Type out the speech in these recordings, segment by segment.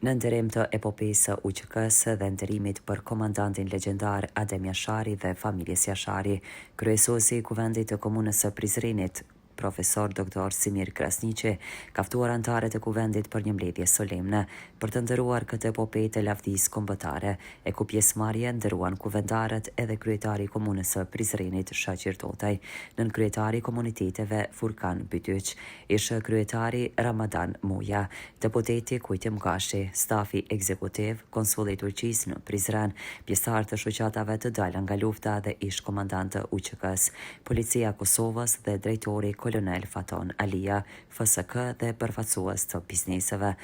Në ndërim të epopejës së UÇK-s dhe ndërimit për komandantin legjendar Adem Jashari dhe familjes Jashari, kryesuesi i kuvendit të komunës së Prizrenit, profesor Dr. Simir Krasniqi, ka ftuar anëtarët e kuvendit për një mbledhje solemne për të nderuar këtë epopejë të lavdisë kombëtare, e ku pjesëmarrje nderuan kuvendarët edhe kryetari i komunës së Prizrenit Shaqir Totaj, nën kryetari i komuniteteve Furkan Bytyq, ish kryetari Ramadan Muja, deputeti Kujtim Gashi, stafi ekzekutiv, konsulli i Turqisë në Prizren, pjesëtar të shoqatave të dalë nga lufta dhe ish komandant të UÇK-s, Policia e Kosovës dhe drejtori Kolonel Faton Alia, FSK dhe përfaqësues të bizneseve.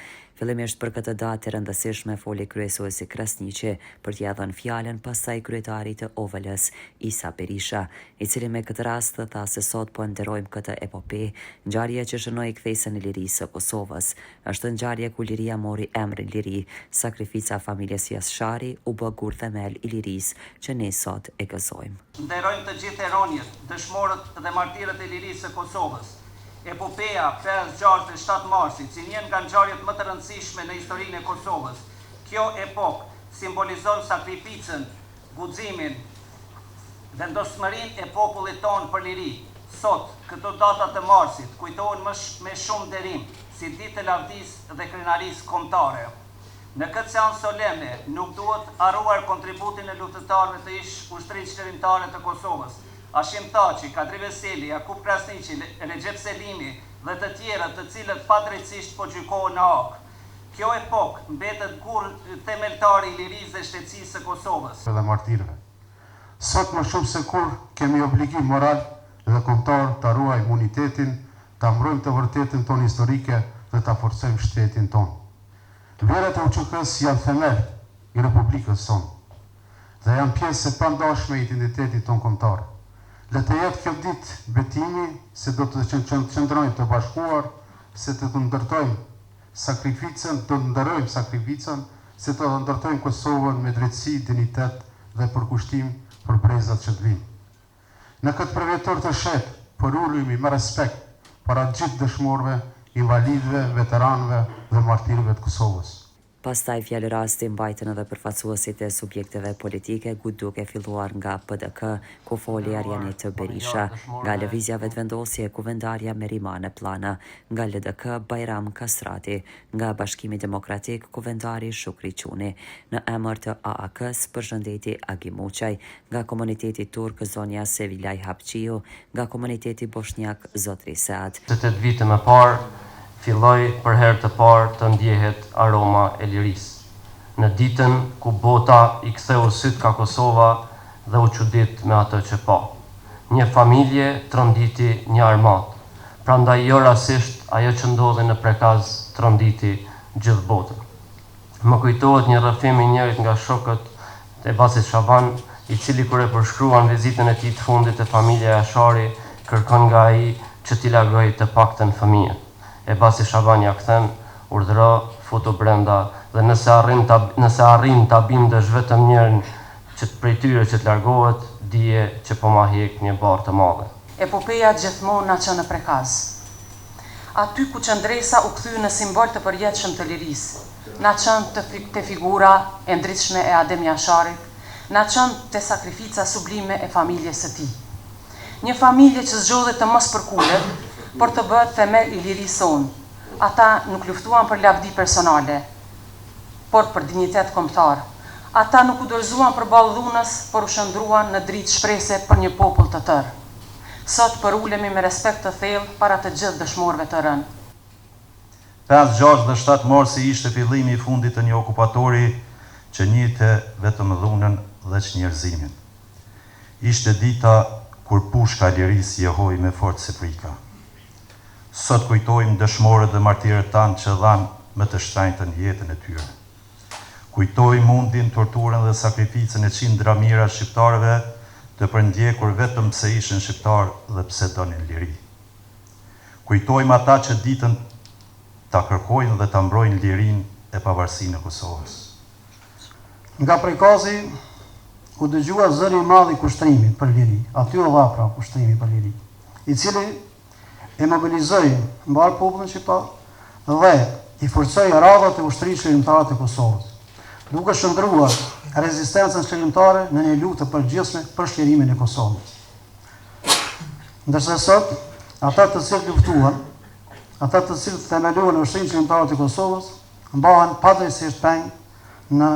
Fillimisht për këtë datë të rëndësishme foli kryesuesi Krasniqi për t'ia dhënë fjalën pastaj kryetari të OVL-s Isa Berisha, i cili me këtë rast tha se sot po nderojmë këtë epopejë, ngjarje që shënoi kthesën e lirisë së Kosovës. Është ngjarje ku liria mori emrin liri, sakrifica familjes Jashari u bë gur themel i lirisë që ne sot e gëzojmë. Nderojmë të gjithë heronjët, dëshmorët dhe martirët e lirisë së Kosovës. Epopeja 5-6 dhe 7 marsit, si njën nga ngjarjet më të rëndësishme në historinë e Kosovës. Kjo epokë simbolizon sakrificën, guximin, vendosmërinë e popullit tonë për liri. Sot, këto data të marsit kujtohen me shumë nderim, si ditë e lavdisë dhe krenarisë kombëtare. Në këtë seancë solemne nuk duhet harruar kontributin e luftëtarëve të ish ushtrisë qeveritare të Kosovës, Hashim Thaçi, Kadri Veseli, Jakub Krasniqi, Recep Selimi dhe të tjerët të cilët padrejtisht po gjykohen në hak. Kjo epokë mbetet gur themeltari i lirisë dhe shtetësisë së Kosovës. Dhe martirëve. Sot më shumë se kur kemi obligim moral dhe kombëtar të ruajmë imunitetin, ta mbrojmë të vërtetën tonë historike dhe ta forcojmë shtetin tonë. Vlerat e UÇK-s janë themel i Republikës tonë dhe janë pjesë e pandashme e identitetit tonë kombëtar. Le të jetë kjo ditë betimi se do të qëndrojmë të bashkuar, se të ndërtojmë sakrificën, se të ndërtojmë Kosovën me drejtësi, dinitet dhe përkushtim për brezat që të vinë. Në këtë përvjetor të shetë, përulujmë me respekt para gjithë dëshmorëve, invalidëve, veteranëve dhe martirëve të Kosovës. Pastaj fjalë rasti mbajtën edhe përfaqësuesit e subjekteve politike, duke filluar nga PDK, ku foli Arjanit Berisha, nga Lëvizja Vetëvendosje kuvendarja Merimane Plana, nga LDK Bajram Kasrati, nga Bashkimi Demokratik kuvendari Shukri Quni, në emër të AAK-s përshëndeti Agi Muçaj, nga komuniteti turk zonja Sevilaj Hapqiu, nga komuniteti bosnjak Zotri Sead. 8 vite më parë filloi për herë të parë të ndjehet aroma e lirisë. Në ditën ku bota i ktheu syt ka Kosova dhe u çudit me atë që pa. Një familje tronditi një armatë. Prandaj jo rastisht ajo që ndodhi në Prekaz tronditi gjithë botën. Më kujtohet një rrëfim i njërit nga shokët e Basit Shaban, i cili kur e përshkruan vizitën e tij të fundit te familja Jashari, kërkon nga ai që t'i largojë të paktën fëmijët. E Basi Shabani ja kthen, urdhëro, futu brenda dhe nëse arrin ta bindesh vetëm njërin që prej tyre që të largohet, dije që po ma hjek një barë të madhe. Epopeja gjithmonë na çon në Prekaz. Aty ku qëndresa u kthye në simbol të përjetshëm të lirisë, na çon te figura e ndritshme e Adem Jasharit, na çon te sakrifica sublime e familjes së tij. Një familje që zgjodhet të mos përkulet, por të bëhet themel i lirisë sonë. Ata nuk luftuan për lavdi personale, por për dinjitet kombëtar. Ata nuk u dorëzuan përballë dhunës, por u shndruan në dritë shprese për një popull të tërë. Sot përulemi me respekt të thellë para të gjithë dëshmorëve të rënë. 5, 6 dhe 7 marsi ishte fillimi i fundit të një okupatori që njihte vetëm dhunën dhe çnjerëzimin. Ishte dita kur pushka e lirisë jehoi me forcë se frika. Sot kujtojmë dëshmorët dhe martirët tanë që dhanë më të shtrenjtën jetën e tyre. Kujtojmë mundin, torturën dhe sakrificën e qindra mijëra shqiptarëve të përndjekur vetëm pse ishin shqiptarë dhe pse donin liri. Kujtojmë ata që ditën ta kërkojnë dhe ta mbrojnë lirinë e pavarësinë e Kosovës. Nga Prekazi u dëgjua zëri i madh i kushtrimit për liri, aty u dha pra kushtrimit për liri, i cili e mobilizoi mbar popullin shqiptar dhe i forcoi radhat e ushtrisë çlirimtare të Kosovës, duke shndruar rezistencën çlirimtare në një luftë të përgjithshme për shlirimin e Kosovës. Ndërsa sot, ata të cilët luftuan, ata të cilët themeluan ushtrinë çlirimtare të Kosovës, mbahen padrejtisht peng në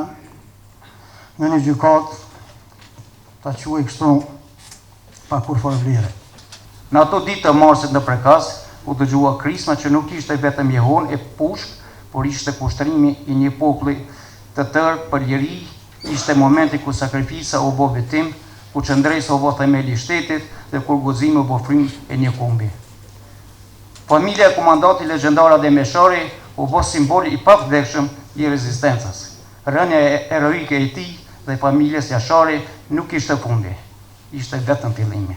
një gjykatë, ta quaj kështu, pa kur forvlire. Në ato ditë të marsit në Prekaz, u dëgjua krisma që nuk ishte vetëm jehon e pushk, por ishte kushtrimi i një populli të tërë për liri, ishte momenti ku sakrifica u bë betim, ku qëndresa u bë themeli i shtetit dhe kur guzimi u bë frymë e një kombi. Familja e komandantit legjendar Adem Jashari u bë simbol i pavdekshëm i rezistencës. Rënia heroike e tij dhe familjes Jashari nuk ishte fundi, ishte vetëm fillimi.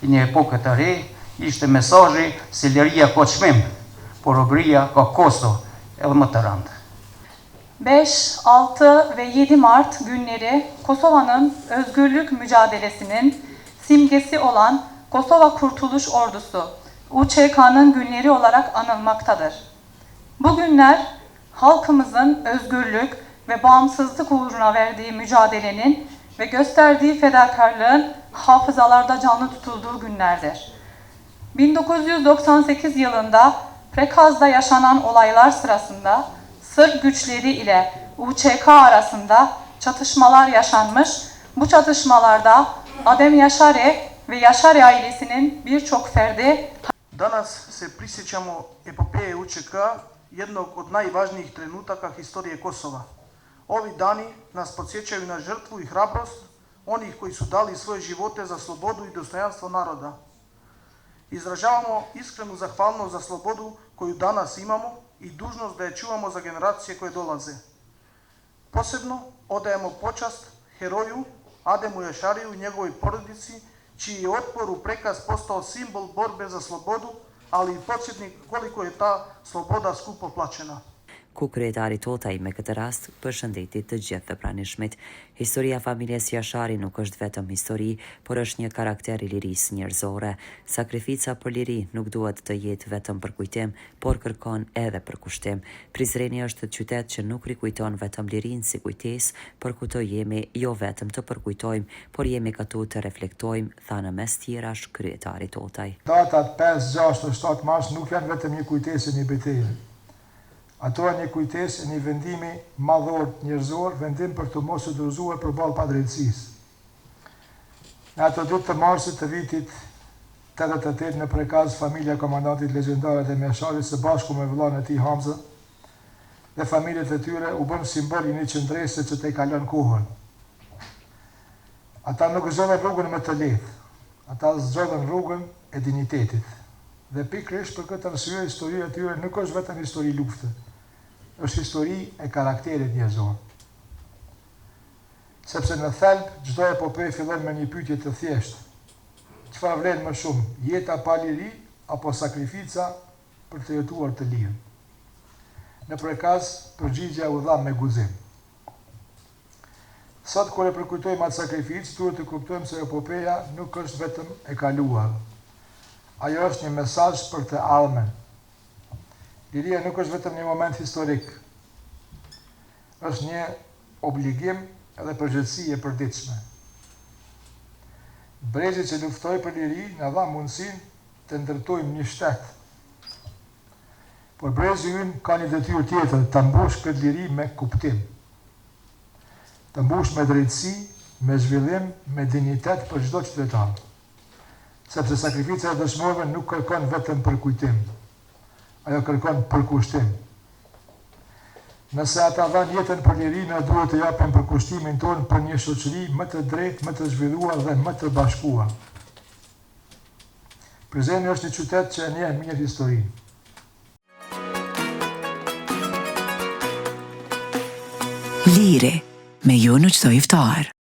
I një epokë të re, ishte mesazhi se liria ka çmim, por robëria ka kosto edhe më të rëndë. 5, 6 ve 7 Mart günleri Kosova'nın özgürlük mücadelesinin simgesi olan Kosova Kurtuluş Ordusu, UÇK'nın günleri olarak anılmaktadır. Bu günler halkımızın özgürlük ve bağımsızlık uğruna verdiği mücadelenin ve gösterdiği fedakarlığın hafızalarda canlı tutulduğu günlerdir. 1998 yılında Prekaz'da yaşanan olaylar sırasında Sırp güçleri ile UÇK arasında çatışmalar yaşanmış. Bu çatışmalarda Adem Jashari ve Jashari ailesinin birçok ferdi. Danas se prisjećamo epopeje UČK, jednog od najvažnijih trenutaka historije Kosova. Ovi dani nas podsjećaju na žrtvu i hrabrost onih koji su dali svoje živote za slobodu i dostojanstvo naroda. Izražavamo iskrenu zahvalnost za slobodu koju danas imamo i dužnost da je čuvamo za generacije koje dolaze. Posebno odajemo počast heroju Ademu Jashariju i njegovoj porodici, čiji je otpor u Prekaz postao simbol borbe za slobodu, ali i podsjetnik koliko je ta sloboda skupo plaćena. Ku kryetari Totaj me këtë rast përshëndetit të gjithë të pranishmit. Historia familjes Jashari nuk është vetëm histori, por është një karakter i lirisë njerëzore. Sakrifica për liri nuk duhet të jetë vetëm për kujtim, por kërkon edhe për kushtim. Prizreni është qytet që nuk rikujton vetëm lirinë si kujtesë, por ku të jemi jo vetëm të përkujtojmë, por jemi këtu të reflektojmë, tha në mes tjerash kryetari Totaj. Datat 5, 6 dhe 7 mars nuk janë vetëm një kujtesë e një betejë. Ato e një kujtesë e një vendimi madhor njerëzor, vendim për të mos u dorëzuar përballë padrejtësisë. Në ato ditë të marsit të vitit 88 në Prekaz, familja e komandantit legjendar Adem Jashari së bashku me vëllain e tij Hamza dhe familjet e tyre u bën simbol i një qëndrese që te kalon kohën. Ata nuk zgjodhen rrugën më të lehtë, ata zgjodhen rrugën e dinjitetit. Dhe pikërisht për këtë arsye historia e tyre nuk është vetëm histori lufte, është histori e karakterit njerëzor. Sepse në thelb çdo epopej fillon me një pyetje të thjeshtë. Çfarë vlen më shumë, jeta pa liri apo sakrifica për të jetuar të lirë? Në Prekaz, përgjigjja u dha me guzim. Sot kur e përkujtojmë atë sakrificë, duhet të kuptojmë se epopeja nuk është vetëm e kaluar. Ajo është një mesazh për të ardhmen. Liria nuk është vetëm një moment historik. Është një obligim edhe përgjegjësi e përditshme. Brezi që luftoi për liri na dha mundësinë të ndërtojmë një shtet. Por brezi ynë ka një detyrë tjetër, të mbush këtë liri me kuptim. Të mbush me drejtësi, me zhvillim, me dinjitet për çdo qytetar. Sepse sakrifica e dëshmorëve nuk kërkon vetëm për kujtim, ajo kërkon për kushtim. Nëse ata dhanë jetën për liri, ne duhet të japim për kushtimin tonë për një shoqëri më të drejtë, më të zhvilluar dhe më të bashkuar. Prizreni është një qytet që e njeh mirë historinë. Liri me ju në çdo iftar.